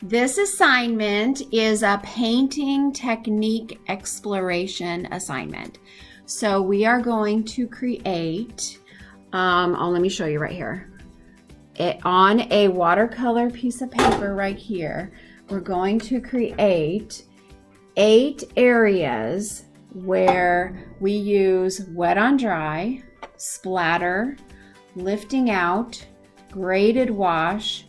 This assignment is a painting technique exploration assignment. So we are going to create, let me show you right here. On a watercolor piece of paper right here, we're going to create 8 areas where we use wet on dry, splatter, lifting out, graded wash,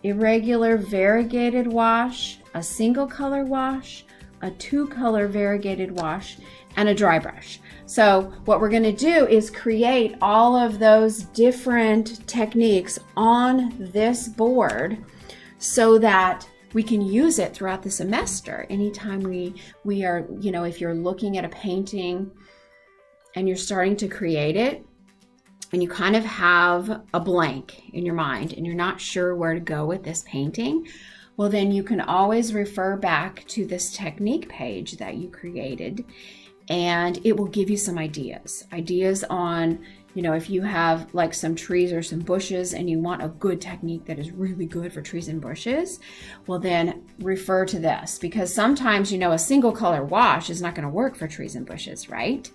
irregular variegated wash, a single color wash, a 2-color variegated wash, and a dry brush. So what we're going to do is create all of those different techniques on this board so that we can use it throughout the semester. Anytime we are, if you're looking at a painting and you're starting to create it, and you kind of have a blank in your mind and you're not sure where to go with this painting, well, then you can always refer back to this technique page that you created, and it will give you some ideas on, if you have like some trees or some bushes and you want a good technique that is really good for trees and bushes, well, then refer to this, because sometimes, a single color wash is not going to work for trees and bushes, right?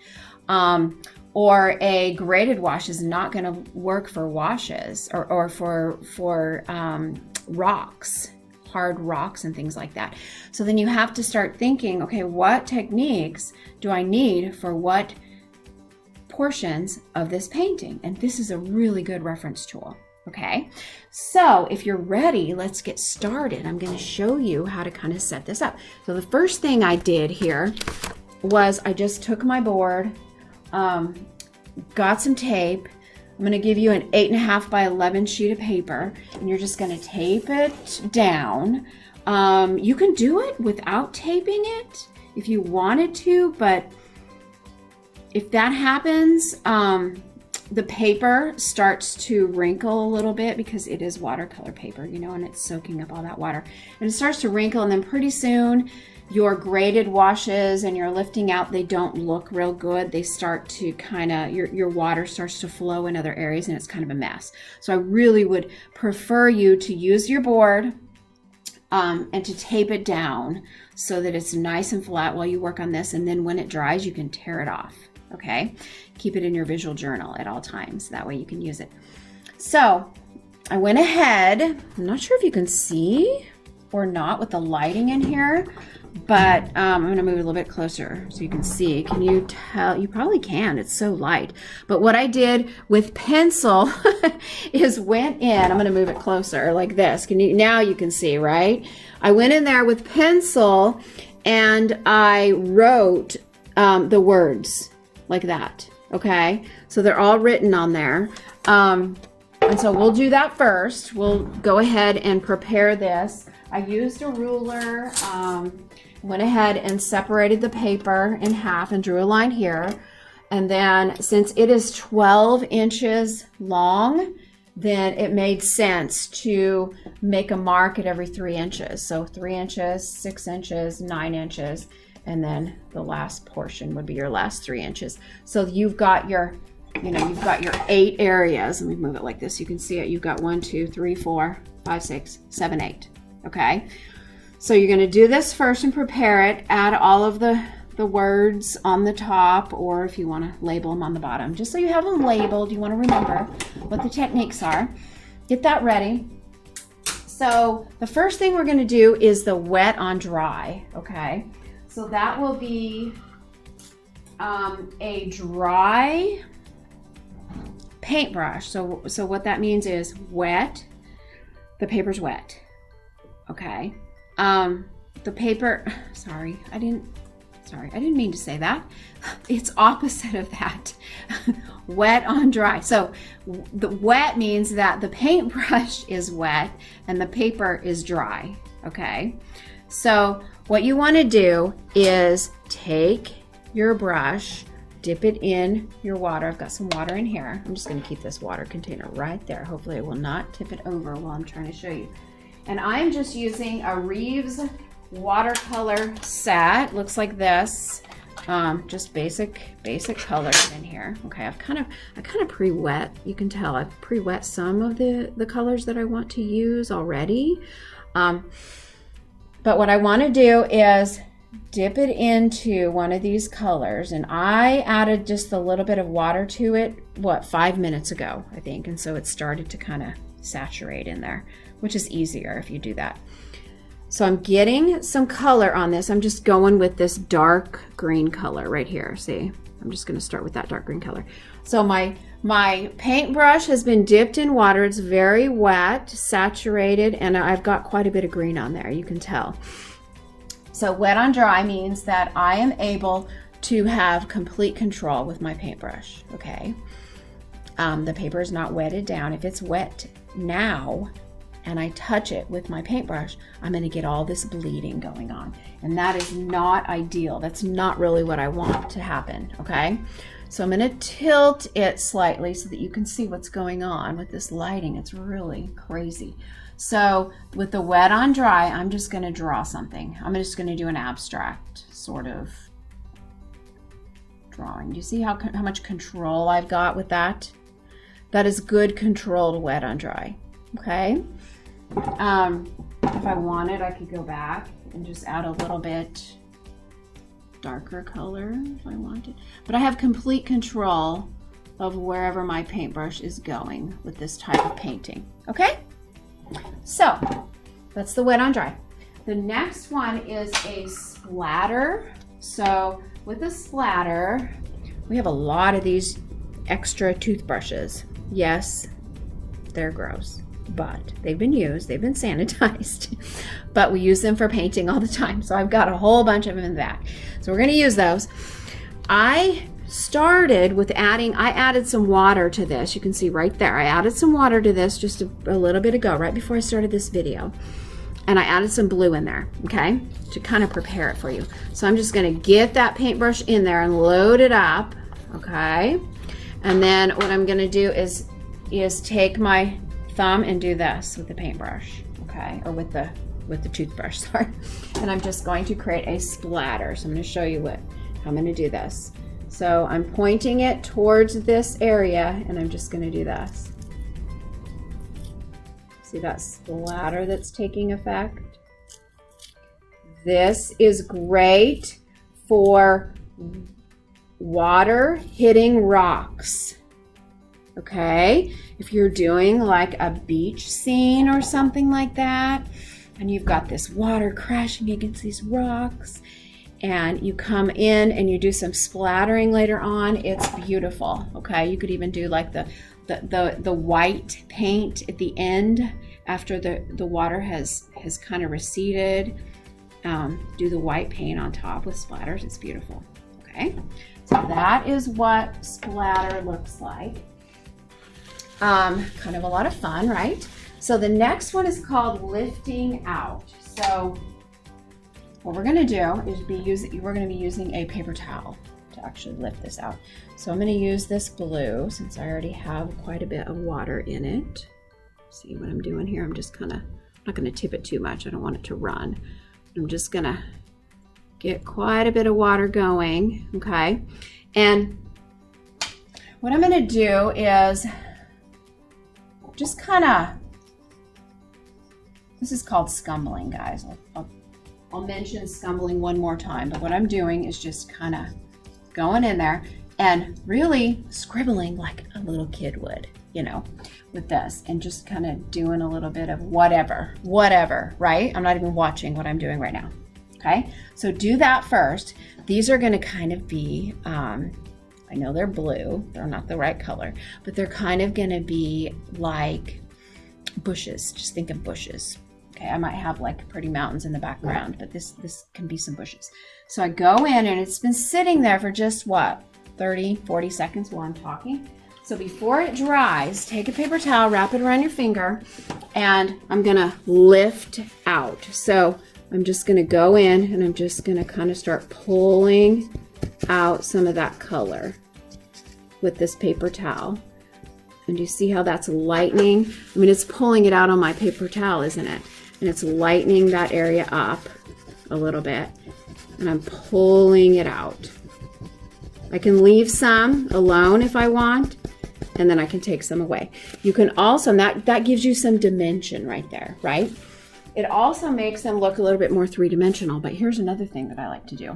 Or a graded wash is not going to work for washes or for rocks, hard rocks and things like that. So then you have to start thinking, okay, what techniques do I need for what portions of this painting? And this is a really good reference tool. Okay, so if you're ready, let's get started. I'm going to show you how to kind of set this up. So the first thing I did here was I just took my board, got some tape. I'm going to give you an 8.5 by 11 sheet of paper, and you're just going to tape it down. You can do it without taping it if you wanted to, but if that happens, the paper starts to wrinkle a little bit because it is watercolor paper, and it's soaking up all that water. And it starts to wrinkle, and then pretty soon your graded washes and your lifting out, they don't look real good. They start to your water starts to flow in other areas, and it's kind of a mess. So I really would prefer you to use your board and to tape it down so that it's nice and flat while you work on this. And then when it dries, you can tear it off. Okay, keep it in your visual journal at all times. That way you can use it. So I went ahead, I'm not sure if you can see or not with the lighting in here, but I'm going to move it a little bit closer so you can see. Can you tell? You probably can. It's so light. But what I did with pencil is went in. I'm going to move it closer like this. Now you can see, right? I went in there with pencil and I wrote the words like that. Okay, so they're all written on there. And so we'll do that first. We'll go ahead and prepare this. I used a ruler, went ahead and separated the paper in half and drew a line here. And then since it is 12 inches long, then it made sense to make a mark at every 3 inches. So 3 inches, 6 inches, 9 inches, and then the last portion would be your last 3 inches. So you've got your, you've got your 8 areas. Let me move it like this. You can see it. You've got 1, 2, 3, 4, 5, 6, 7, 8. Okay, so you're going to do this first and prepare it. Add all of the words on the top, or if you want to label them on the bottom, just so you have them labeled. You want to remember what the techniques are. Get that ready. So the first thing we're going to do is the wet on dry. Okay, so that will be a dry paintbrush. So what that means is wet. The paper's wet. Okay. The paper, sorry, I didn't mean to say that. It's opposite of that. Wet on dry. So the wet means that the paintbrush is wet and the paper is dry. Okay. So what you want to do is take your brush, dip it in your water. I've got some water in here. I'm just going to keep this water container right there. Hopefully it will not tip it over while I'm trying to show you. And I'm just using a Reeves watercolor set. Looks like this. Just basic colors in here. Okay, I kind of pre-wet. You can tell I've pre-wet some of the colors that I want to use already. But what I want to do is dip it into one of these colors, and I added just a little bit of water to it, 5 minutes ago, I think, and so it started to kind of saturate in there, which is easier if you do that. So I'm getting some color on this. I'm just going with this dark green color right here. See, I'm just going to start with that dark green color. So my paintbrush has been dipped in water. It's very wet, saturated, and I've got quite a bit of green on there, you can tell. So wet on dry means that I am able to have complete control with my paintbrush, okay? The paper is not wetted down. If it's wet now and I touch it with my paintbrush, I'm gonna get all this bleeding going on. And that is not ideal. That's not really what I want to happen, okay? So I'm gonna tilt it slightly so that you can see what's going on with this lighting. It's really crazy. So with the wet on dry, I'm just going to draw something. I'm just going to do an abstract sort of drawing. Do you see how much control I've got with that? That is good controlled wet on dry. Okay. If I wanted, I could go back and just add a little bit darker color if I wanted. But I have complete control of wherever my paintbrush is going with this type of painting. Okay? So that's the wet on dry. The next one is a splatter. So with a splatter, we have a lot of these extra toothbrushes. Yes, they're gross, but they've been used, they've been sanitized, but we use them for painting all the time. So I've got a whole bunch of them in the back. So we're gonna use those. I started with I added some water to this. You can see right there. I added some water to this just a little bit ago, right before I started this video. And I added some blue in there, okay, to kind of prepare it for you. So I'm just gonna get that paintbrush in there and load it up, okay? And then what I'm gonna do is take my thumb and do this with the paintbrush, okay? Or with the toothbrush, sorry. And I'm just going to create a splatter. So I'm gonna show you how I'm gonna do this. So I'm pointing it towards this area and I'm just gonna do this. See that splatter that's taking effect? This is great for water hitting rocks, okay? If you're doing like a beach scene or something like that, and you've got this water crashing against these rocks, and you come in and you do some splattering later on, it's beautiful, okay? You could even do like the white paint at the end after the water has kind of receded. Do the white paint on top with splatters. It's beautiful, okay? So that is what splatter looks like. Kind of a lot of fun, right? So the next one is called lifting out. So what we're gonna do is we're gonna be using a paper towel to actually lift this out. So I'm gonna use this blue since I already have quite a bit of water in it. See what I'm doing here? I'm just I'm not gonna tip it too much. I don't want it to run. I'm just gonna get quite a bit of water going, okay? And what I'm gonna do is just this is called scumbling, guys. I'll mention scumbling one more time, but what I'm doing is just kind of going in there and really scribbling like a little kid would, you know, with this, and just kind of doing a little bit of whatever, right? I'm not even watching what I'm doing right now, okay? So do that first. These are gonna kind of be, I know they're blue, they're not the right color, but they're kind of gonna be like bushes. Just think of bushes. Okay, I might have like pretty mountains in the background, but this can be some bushes. So I go in and it's been sitting there for just what, 30, 40 seconds while I'm talking. So before it dries, take a paper towel, wrap it around your finger, and I'm gonna lift out. So I'm just gonna go in and I'm just gonna kind of start pulling out some of that color with this paper towel. And you see how that's lightening? I mean, it's pulling it out on my paper towel, isn't it? And it's lightening that area up a little bit. And I'm pulling it out. I can leave some alone if I want, and then I can take some away. You can also, that gives you some dimension right there, right? it also makes them look a little bit more three-dimensional. But here's another thing that I like to do.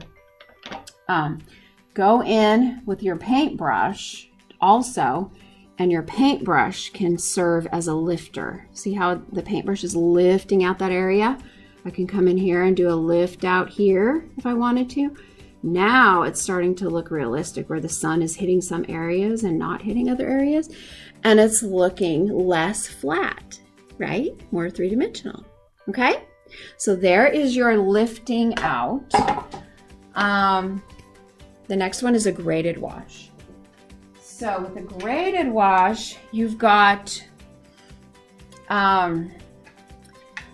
Go in with your paintbrush also, and your paintbrush can serve as a lifter. See how the paintbrush is lifting out that area? I can come in here and do a lift out here if I wanted to. Now it's starting to look realistic where the sun is hitting some areas and not hitting other areas. And it's looking less flat, right? More three-dimensional, okay? So there is your lifting out. The next one is a graded wash. So with a graded wash, you've got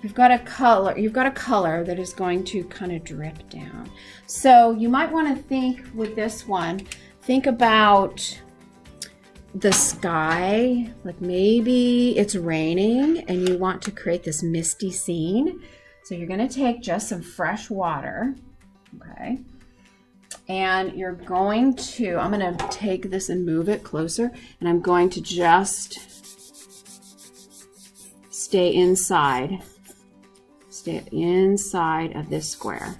a color that is going to kind of drip down. So you might want to think with this one, think about the sky, like maybe it's raining and you want to create this misty scene. So you're going to take just some fresh water, okay? And you're going to, I'm going to take this and move it closer, and I'm going to just stay inside of this square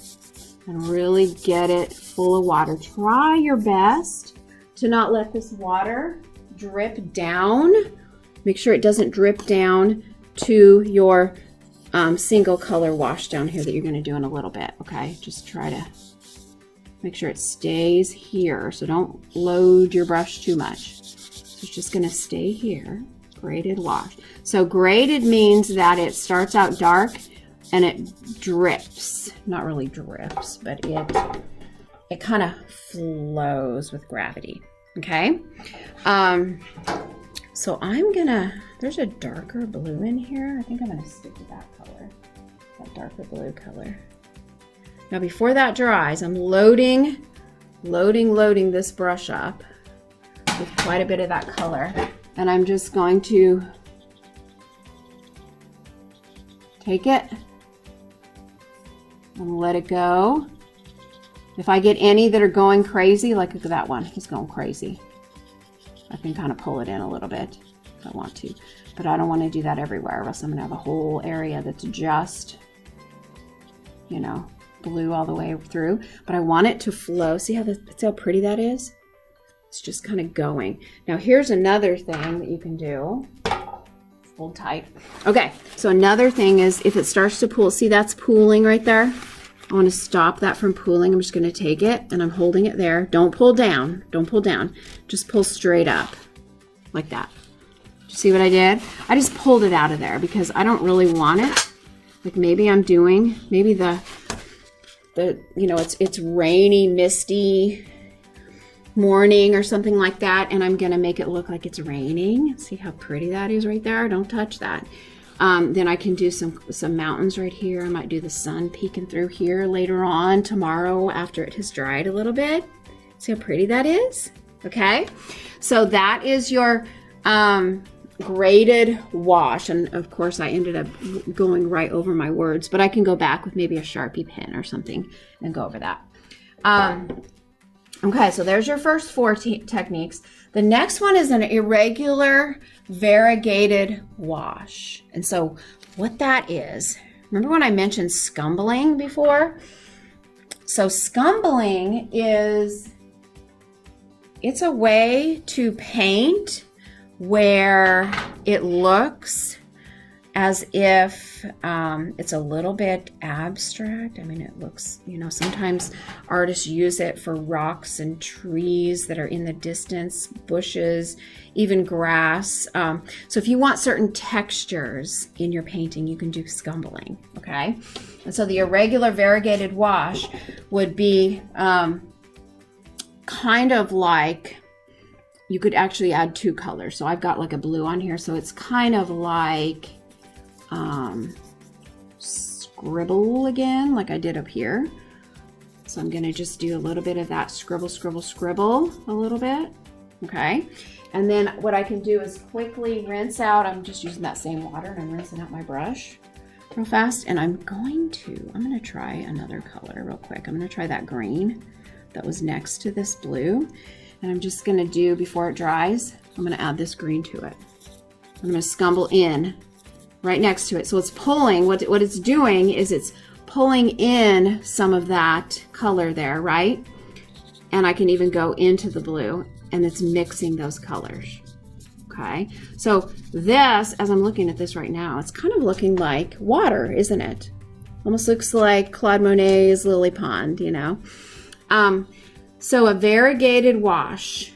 and really get it full of water. Try your best to not let this water drip down. Make sure it doesn't drip down to your single color wash down here that you're going to do in a little bit, okay? Just try to make sure it stays here, so don't load your brush too much. So it's just going to stay here. Graded wash. So graded means that it starts out dark and it drips. Not really drips, but it kind of flows with gravity. Okay? So I'm gonna, there's a darker blue in here. I think I'm gonna stick with that color, that darker blue color. Now before that dries, I'm loading this brush up with quite a bit of that color. And I'm just going to take it and let it go. If I get any that are going crazy, like look at that one, he's going crazy. I can kind of pull it in a little bit if I want to, but I don't want to do that everywhere, or else I'm gonna have a whole area that's just, you know, blue all the way through. But I want it to flow. See how pretty that is? It's just kind of going. Now here's another thing that you can do. Hold tight. Okay, so another thing is if it starts to pool, see that's pooling right there? I want to stop that from pooling. I'm just going to take it and I'm holding it there. Don't pull down. Don't pull down. Just pull straight up like that. Did you see what I did? I just pulled it out of there because I don't really want it. Like maybe I'm doing, maybe the you know, it's rainy, misty morning or something like that, and I'm gonna make it look like it's raining. See how pretty that is right there? Don't touch that. Then I can do some mountains right here. I might do the sun peeking through here later on tomorrow after it has dried a little bit. See how pretty that is? Okay, so that is your graded wash, and of course I ended up going right over my words, but I can go back with maybe a Sharpie pen or something and go over that. Okay, so there's your first four techniques. The next one is an irregular variegated wash. And so what that is, remember when I mentioned scumbling before? So scumbling it's a way to paint where it looks as if it's a little bit abstract. I mean, it looks, you know, sometimes artists use it for rocks and trees that are in the distance, bushes, even grass. So if you want certain textures in your painting, you can do scumbling, okay? And so the irregular variegated wash would be kind of like, you could actually add two colors. So I've got like a blue on here, so it's kind of like scribble again, like I did up here. So I'm gonna just do a little bit of that scribble, scribble, scribble a little bit, okay? And then what I can do is quickly rinse out. I'm just using that same water and I'm rinsing out my brush real fast. And I'm gonna try another color real quick. I'm gonna try that green that was next to this blue. And I'm just gonna do, before it dries, I'm gonna add this green to it. I'm gonna scumble in right next to it. So it's pulling, what it's doing is it's pulling in some of that color there, right? And I can even go into the blue, and it's mixing those colors. Okay, so this, as I'm looking at this right now, it's kind of looking like water, isn't it? Almost looks like Claude Monet's Lily Pond, you know. So a variegated wash,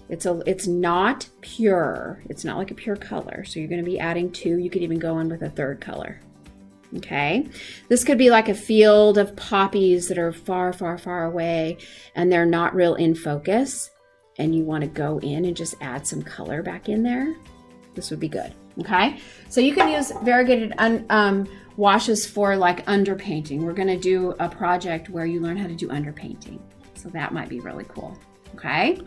it's not pure. It's not like a pure color. So you're going to be adding 2. You could even go in with a 3rd color. Okay, this could be like a field of poppies that are far, far, far away, and they're not real in focus, and you want to go in and just add some color back in there. This would be good. Okay, so you can use variegated washes for like underpainting. We're going to do a project where you learn how to do underpainting, so that might be really cool. Okay,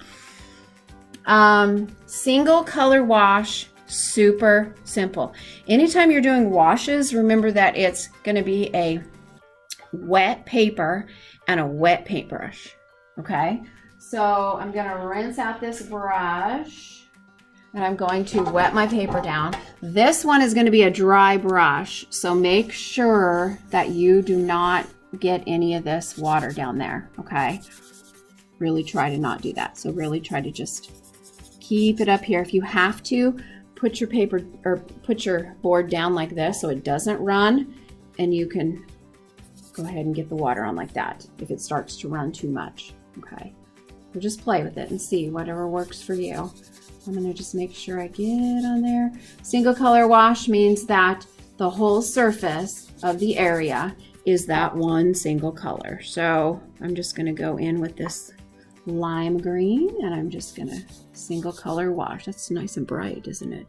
single color wash, super simple. Anytime you're doing washes, remember that it's going to be a wet paper and a wet paintbrush. Okay, so I'm going to rinse out this brush, and I'm going to wet my paper down. This one is going to be a dry brush, so make sure that you do not get any of this water down there, okay? Really try to not do that. So really try to just keep it up here. If you have to, put your paper or put your board down like this so it doesn't run, and you can go ahead and get the water on like that if it starts to run too much, okay? So just play with it and see whatever works for you. I'm going to just make sure I get on there. Single color wash means that the whole surface of the area is that one single color. So I'm just going to go in with this lime green, and I'm just going to single color wash. That's nice and bright, isn't it?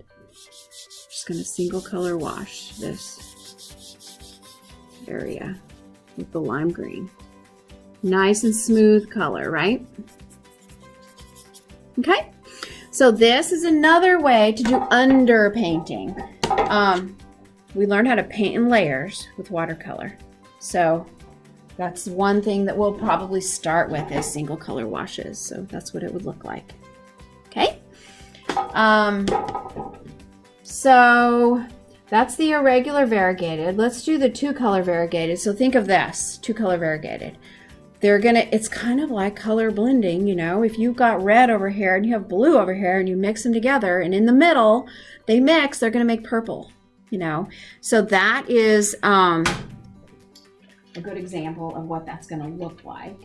Just going to single color wash this area with the lime green. Nice and smooth color, right? Okay, so this is another way to do underpainting. We learned how to paint in layers with watercolor. So that's one thing that we'll probably start with is single color washes. So that's what it would look like. Okay, so that's the irregular variegated. Let's do the 2-color variegated. So think of this, 2-color variegated. It's kind of like color blending, you know. If you've got red over here and you have blue over here and you mix them together, and in the middle they mix, they're going to make purple, you know. So that is a good example of what that's going to look like.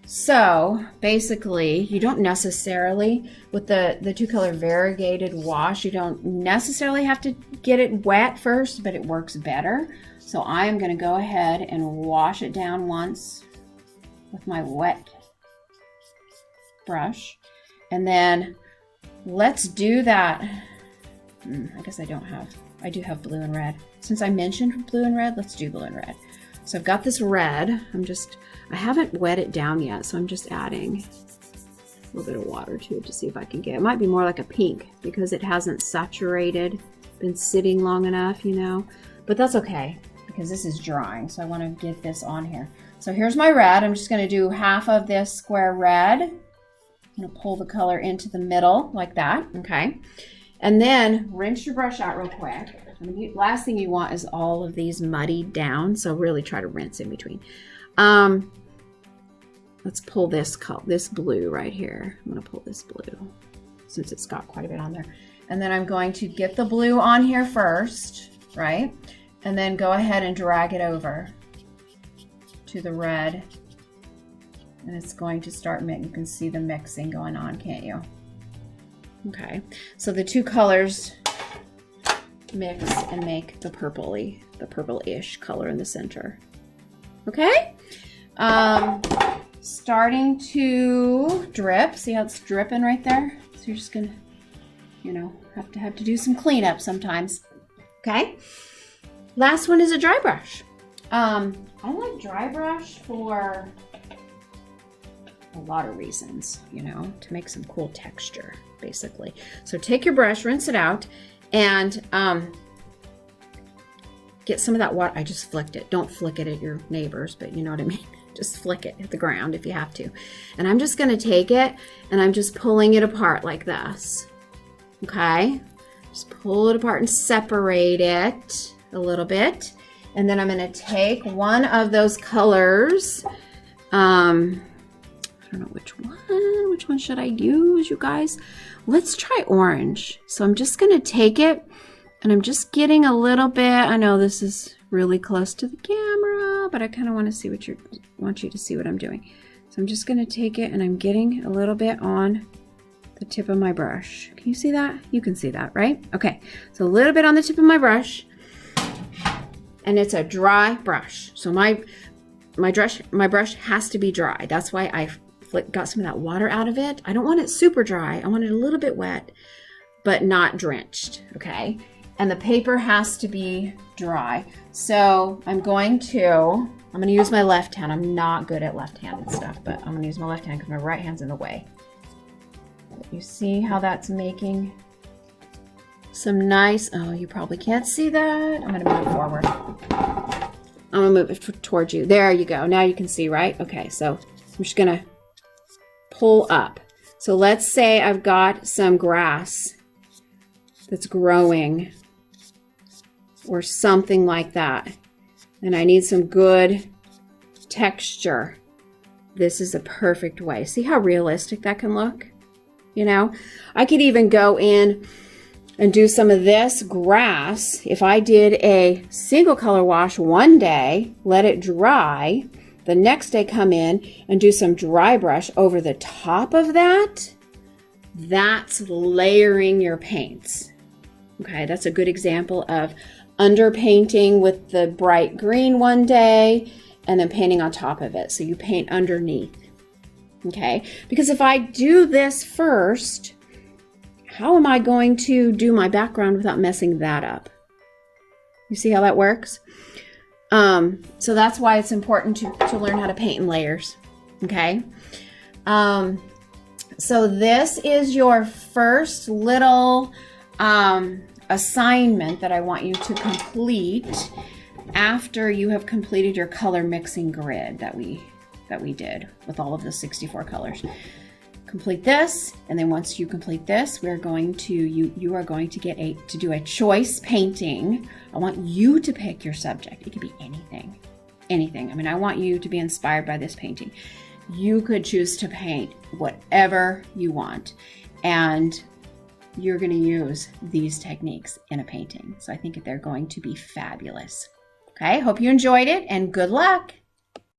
So basically, you don't necessarily, with the 2-color variegated wash, you don't necessarily have to get it wet first, but it works better. So I'm going to go ahead and wash it down once with my wet brush. And then let's do that. I guess I do have blue and red. Since I mentioned blue and red, let's do blue and red. So I've got this red. I haven't wet it down yet, so I'm just adding a little bit of water to it to see if I can get it. It might be more like a pink because it hasn't saturated, been sitting long enough, you know. But that's okay because this is drying, so I want to get this on here. So here's my red. I'm just going to do half of this square red. I'm going to pull the color into the middle like that, okay? And then rinse your brush out real quick. Last thing you want is all of these muddied down, so really try to rinse in between. Let's pull this blue right here. I'm going to pull this blue since it's got quite a bit on there. And then I'm going to get the blue on here first, right? And then go ahead and drag it over to the red. And it's going to start mixing. You can see the mixing going on, can't you? Okay, so the 2 colors mix and make the purple-ish color in the center. Okay, starting to drip. See how it's dripping right there? So you're just gonna, you know, have to do some cleanup sometimes. Okay, last one is a dry brush. I like dry brush for a lot of reasons, you know, to make some cool texture, basically. So take your brush, rinse it out, and get some of that water. I just flicked it. Don't flick it at your neighbors, but you know what I mean. Just flick it at the ground if you have to. And I'm just going to take it and I'm just pulling it apart like this. Okay? Just pull it apart and separate it a little bit. And then I'm going to take one of those colors. I don't know which one. Which one should I use, you guys? Let's try orange. So I'm just going to take it and I'm just getting a little bit. I know this is really close to the camera, but I kind of want to see want you to see what I'm doing. So I'm just going to take it and I'm getting a little bit on the tip of my brush. Can you see that? You can see that, right? Okay. So a little bit on the tip of my brush. And it's a dry brush. So my brush has to be dry. That's why I got some of that water out of it. I don't want it super dry. I want it a little bit wet, but not drenched, okay? And the paper has to be dry. So I'm going to use my left hand. I'm not good at left-handed stuff, but I'm gonna use my left hand because my right hand's in the way. You see how that's making some nice, oh, you probably can't see that. I'm gonna move it forward. I'm gonna move it towards you. There you go. Now you can see, right? Okay, so I'm just gonna pull up. So let's say I've got some grass that's growing or something like that, and I need some good texture. This is a perfect way. See how realistic that can look? You know, I could even go in and do some of this grass. If I did a single color wash one day, let it dry, the next day come in and do some dry brush over the top of that, that's layering your paints. Okay, that's a good example of underpainting with the bright green one day and then painting on top of it. So you paint underneath, okay? Because if I do this first, how am I going to do my background without messing that up? You see how that works? So that's why it's important to learn how to paint in layers, okay? So this is your first little assignment that I want you to complete after you have completed your color mixing grid that we did with all of the 64 colors. Complete this, and then once you complete this, we're going to you are going to get to do a choice painting. I want you to pick your subject. It could be anything. I mean, I want you to be inspired by this painting. You could choose to paint whatever you want, and you're going to use these techniques in a painting. So I think they're going to be fabulous. Okay, hope you enjoyed it, and good luck.